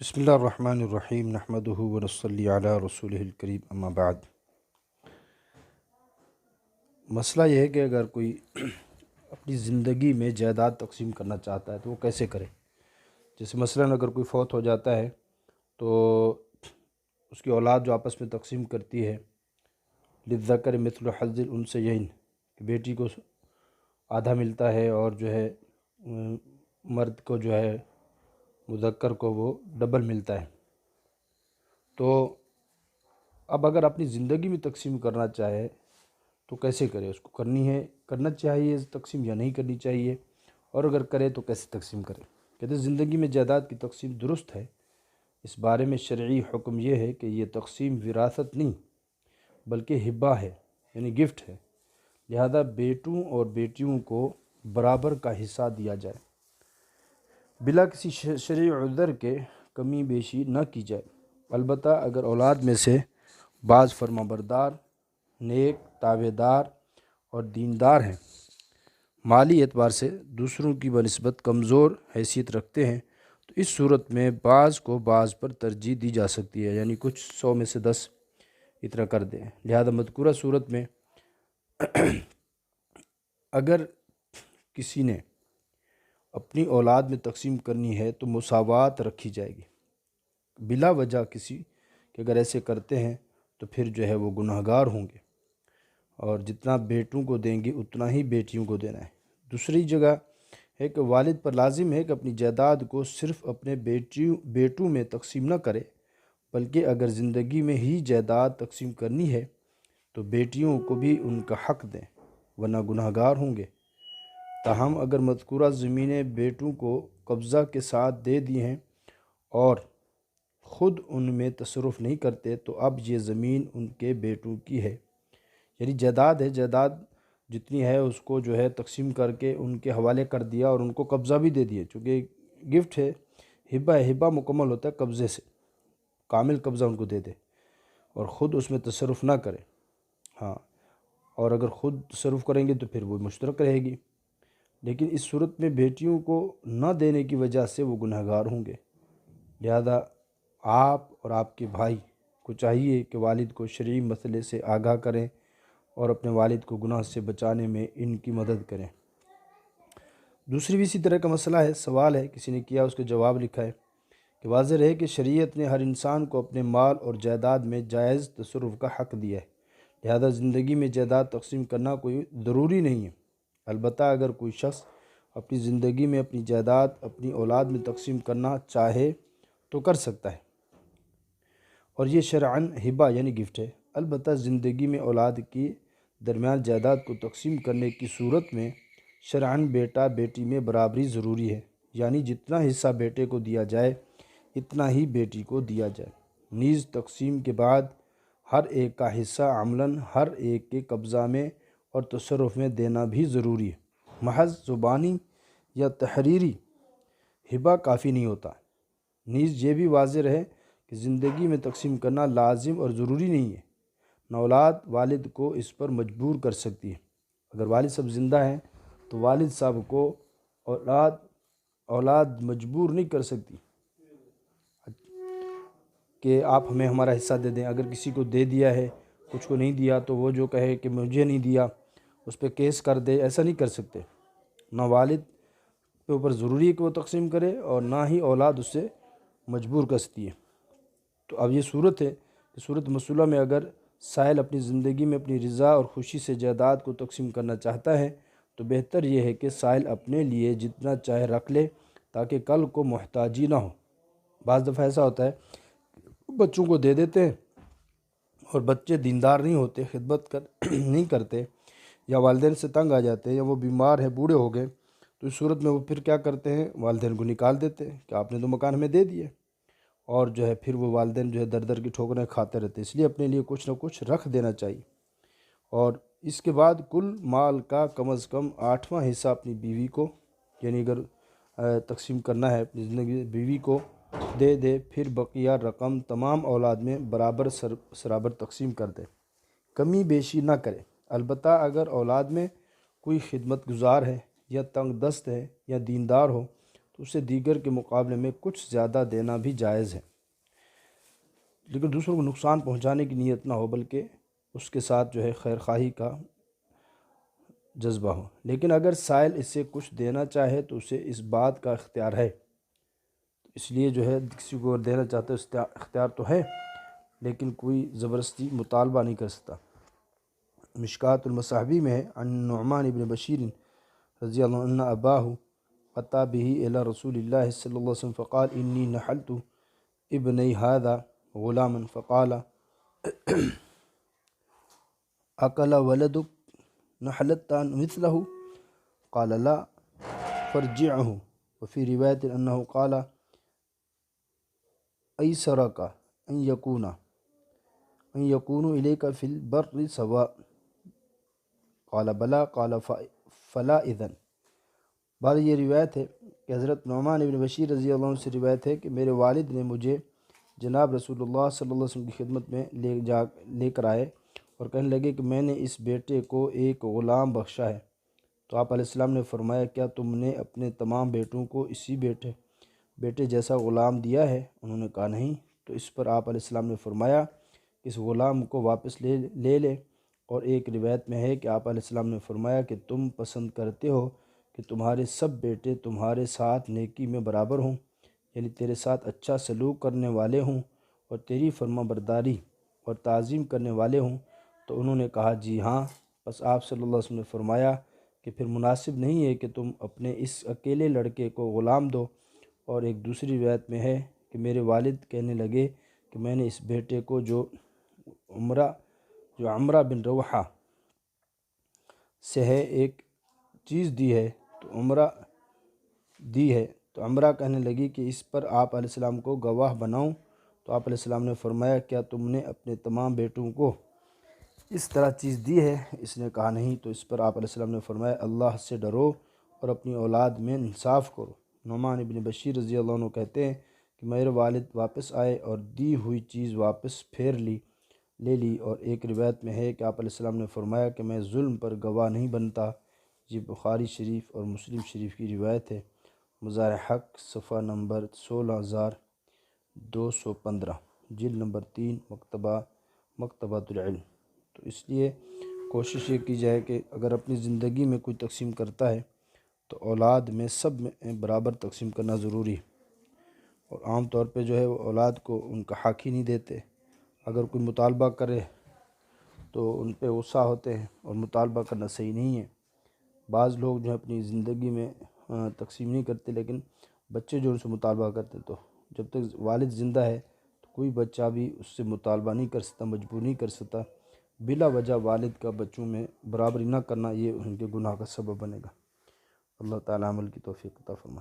بسم اللہ الرحمن الرحیم نحمدہ ونصلی علی رسولہ الکریم اما بعد۔ مسئلہ یہ ہے کہ اگر کوئی اپنی زندگی میں جائیداد تقسیم کرنا چاہتا ہے تو وہ کیسے کرے۔ جیسے مثلاً اگر کوئی فوت ہو جاتا ہے تو اس کی اولاد جو آپس میں تقسیم کرتی ہے، للذکر مثل حظ الانثیین، کہ بیٹی کو آدھا ملتا ہے اور جو ہے مرد کو جو ہے مذکر کو وہ ڈبل ملتا ہے۔ تو اب اگر اپنی زندگی میں تقسیم کرنا چاہے تو کیسے کرے، اس کو کرنا چاہیے تقسیم یا نہیں کرنی چاہیے، اور اگر کرے تو کیسے تقسیم کرے۔ کہتے ہیں زندگی میں جائیداد کی تقسیم درست ہے، اس بارے میں شرعی حکم یہ ہے کہ یہ تقسیم وراثت نہیں بلکہ ہبہ ہے، یعنی گفٹ ہے، لہذا بیٹوں اور بیٹیوں کو برابر کا حصہ دیا جائے، بلا کسی شرعی عذر کے کمی بیشی نہ کی جائے۔ البتہ اگر اولاد میں سے بعض فرمانبردار، نیک، تابعدار اور دیندار ہیں، مالی اعتبار سے دوسروں کی بنسبت کمزور حیثیت رکھتے ہیں، تو اس صورت میں بعض کو بعض پر ترجیح دی جا سکتی ہے، یعنی کچھ 100 میں سے 10 اتنا کر دیں۔ لہذا مذکورہ صورت میں اگر کسی نے اپنی اولاد میں تقسیم کرنی ہے تو مساوات رکھی جائے گی، بلا وجہ کسی کہ اگر ایسے کرتے ہیں تو پھر جو ہے وہ گناہگار ہوں گے، اور جتنا بیٹوں کو دیں گے اتنا ہی بیٹیوں کو دینا ہے۔ دوسری جگہ ہے کہ والد پر لازم ہے کہ اپنی جائیداد کو صرف اپنے بیٹوں میں تقسیم نہ کرے، بلکہ اگر زندگی میں ہی جائیداد تقسیم کرنی ہے تو بیٹیوں کو بھی ان کا حق دیں، ورنہ گناہگار ہوں گے۔ تاہم اگر مذکورہ زمینیں بیٹوں کو قبضہ کے ساتھ دے دی ہیں اور خود ان میں تصرف نہیں کرتے تو اب یہ زمین ان کے بیٹوں کی ہے، یعنی جائیداد ہے، جائیداد جتنی ہے اس کو جو ہے تقسیم کر کے ان کے حوالے کر دیا اور ان کو قبضہ بھی دے دیا، چونکہ گفٹ ہے، ہبہ ہے، ہبہ مکمل ہوتا ہے قبضے سے، کامل قبضہ ان کو دے دے اور خود اس میں تصرف نہ کرے۔ ہاں، اور اگر خود تصرف کریں گے تو پھر وہ مشترک رہے گی، لیکن اس صورت میں بیٹیوں کو نہ دینے کی وجہ سے وہ گنہگار ہوں گے۔ لہذا آپ اور آپ کے بھائی کو چاہیے کہ والد کو شرعی مسئلے سے آگاہ کریں اور اپنے والد کو گناہ سے بچانے میں ان کی مدد کریں۔ دوسری بھی اسی طرح کا مسئلہ ہے، سوال ہے، کسی نے کیا، اس کا جواب لکھا ہے کہ واضح رہے کہ شریعت نے ہر انسان کو اپنے مال اور جائیداد میں جائز تصرف کا حق دیا ہے، لہذا زندگی میں جائیداد تقسیم کرنا کوئی ضروری نہیں ہے۔ البتہ اگر کوئی شخص اپنی زندگی میں اپنی جائیداد اپنی اولاد میں تقسیم کرنا چاہے تو کر سکتا ہے، اور یہ شرعاً ہبہ یعنی گفٹ ہے۔ البتہ زندگی میں اولاد کی درمیان جائیداد کو تقسیم کرنے کی صورت میں شرعاً بیٹا بیٹی میں برابری ضروری ہے، یعنی جتنا حصہ بیٹے کو دیا جائے اتنا ہی بیٹی کو دیا جائے۔ نیز تقسیم کے بعد ہر ایک کا حصہ عملاً ہر ایک کے قبضہ میں اور تصرف میں دینا بھی ضروری ہے۔ محض زبانی یا تحریری ہبہ کافی نہیں ہوتا۔ نیز یہ بھی واضح رہے کہ زندگی میں تقسیم کرنا لازم اور ضروری نہیں ہے، نہ اولاد والد کو اس پر مجبور کر سکتی ہے۔ اگر والد صاحب زندہ ہیں تو والد صاحب کو اولاد مجبور نہیں کر سکتی کہ آپ ہمیں ہمارا حصہ دے دیں۔ اگر کسی کو دے دیا ہے، کچھ کو نہیں دیا، تو وہ جو کہے کہ مجھے نہیں دیا اس پہ کیس کر دے، ایسا نہیں کر سکتے۔ نہ والد کے اوپر ضروری ہے کہ وہ تقسیم کرے اور نہ ہی اولاد اس سے مجبور کر سکتی ہے۔ تو اب یہ صورت ہے کہ صورت مسئلہ میں اگر سائل اپنی زندگی میں اپنی رضا اور خوشی سے جائیداد کو تقسیم کرنا چاہتا ہے تو بہتر یہ ہے کہ سائل اپنے لیے جتنا چاہے رکھ لے تاکہ کل کو محتاجی نہ ہو۔ بعض دفعہ ایسا ہوتا ہے بچوں کو دے دیتے ہیں اور بچے دیندار نہیں ہوتے، خدمت نہیں کرتے، یا والدین سے تنگ آ جاتے ہیں، یا وہ بیمار ہیں، بوڑھے ہو گئے، تو اس صورت میں وہ پھر کیا کرتے ہیں، والدین کو نکال دیتے ہیں کہ آپ نے تو مکان ہمیں دے دیا، اور جو ہے پھر وہ والدین جو ہے در در کی ٹھوکریں کھاتے رہتے ہیں۔ اس لیے اپنے لیے کچھ نہ کچھ رکھ دینا چاہیے، اور اس کے بعد کل مال کا کم از کم 8واں حصہ اپنی بیوی کو، یعنی اگر تقسیم کرنا ہے اپنی زندگی بیوی کو دے، پھر بقیہ رقم تمام اولاد میں برابر سرابر تقسیم کر دے، کمی بیشی نہ کرے۔ البتہ اگر اولاد میں کوئی خدمت گزار ہے یا تنگ دست ہے یا دیندار ہو تو اسے دیگر کے مقابلے میں کچھ زیادہ دینا بھی جائز ہے، لیکن دوسروں کو نقصان پہنچانے کی نیت نہ ہو، بلکہ اس کے ساتھ جو ہے خیر خواہی کا جذبہ ہو۔ لیکن اگر سائل اس سے کچھ دینا چاہے تو اسے اس بات کا اختیار ہے، اس لیے جو ہے کسی کو اگر دینا چاہتا ہے اس کا اختیار تو ہے، لیکن کوئی زبردستی مطالبہ نہیں کر سکتا۔ مشکات المصابیح میں ہے عن نعمان بن بشیر رضی اللہ عنہ اباہ اتى به الى رسول اللہ صلی اللہ علیہ وسلم فقال انی نحلت ابنی هذا غلاما فقال اکل ولدک نحلت مثلہ قال لا فرجعه وفي روایت انہ قال ایسرک ان یکونوا الیک فی البر سواء قال بلا قال فلا اذن۔ بعد یہ روایت ہے کہ حضرت نعمان بن بشیر رضی اللہ عنہ سے روایت ہے کہ میرے والد نے مجھے جناب رسول اللہ صلی اللہ علیہ وسلم کی خدمت میں لے کر آئے اور کہنے لگے کہ میں نے اس بیٹے کو ایک غلام بخشا ہے۔ تو آپ علیہ السلام نے فرمایا کیا تم نے اپنے تمام بیٹوں کو اسی بیٹے جیسا غلام دیا ہے؟ انہوں نے کہا نہیں۔ تو اس پر آپ علیہ السلام نے فرمایا کہ اس غلام کو واپس لے لے۔ اور ایک روایت میں ہے کہ آپ علیہ السلام نے فرمایا کہ تم پسند کرتے ہو کہ تمہارے سب بیٹے تمہارے ساتھ نیکی میں برابر ہوں، یعنی تیرے ساتھ اچھا سلوک کرنے والے ہوں اور تیری فرما برداری اور تعظیم کرنے والے ہوں؟ تو انہوں نے کہا جی ہاں۔ پس آپ صلی اللہ علیہ وسلم نے فرمایا کہ پھر مناسب نہیں ہے کہ تم اپنے اس اکیلے لڑکے کو غلام دو۔ اور ایک دوسری روایت میں ہے کہ میرے والد کہنے لگے کہ میں نے اس بیٹے کو جو عمرہ بن روحہ سے ہے ایک چیز دی ہے تو عمرہ کہنے لگی کہ اس پر آپ علیہ السلام کو گواہ بناؤں؟ تو آپ علیہ السلام نے فرمایا کیا تم نے اپنے تمام بیٹوں کو اس طرح چیز دی ہے؟ اس نے کہا نہیں۔ تو اس پر آپ علیہ السلام نے فرمایا اللہ سے ڈرو اور اپنی اولاد میں انصاف کرو۔ نعمان بن بشیر رضی اللہ عنہ کہتے ہیں کہ میرے والد واپس آئے اور دی ہوئی چیز واپس لے لی۔ اور ایک روایت میں ہے کہ آپ علیہ السلام نے فرمایا کہ میں ظلم پر گواہ نہیں بنتا۔ یہ بخاری شریف اور مسلم شریف کی روایت ہے۔ مزار حق صفحہ نمبر 16215، جلد نمبر 3، مکتبۃ العلم۔ تو اس لیے کوشش یہ کی جائے کہ اگر اپنی زندگی میں کوئی تقسیم کرتا ہے تو اولاد میں سب میں برابر تقسیم کرنا ضروری ہے۔ اور عام طور پہ جو ہے وہ اولاد کو ان کا حق ہی نہیں دیتے۔ اگر کوئی مطالبہ کرے تو ان پہ غصہ ہوتے ہیں، اور مطالبہ کرنا صحیح نہیں ہے۔ بعض لوگ جو ہے اپنی زندگی میں تقسیم نہیں کرتے، لیکن بچے جو ان سے مطالبہ کرتے، تو جب تک والد زندہ ہے تو کوئی بچہ بھی اس سے مطالبہ نہیں کر سکتا، مجبور نہیں کر سکتا۔ بلا وجہ والد کا بچوں میں برابری نہ کرنا یہ ان کے گناہ کا سبب بنے گا۔ اللہ تعالیٰ عمل کی توفیق عطا فرمائے۔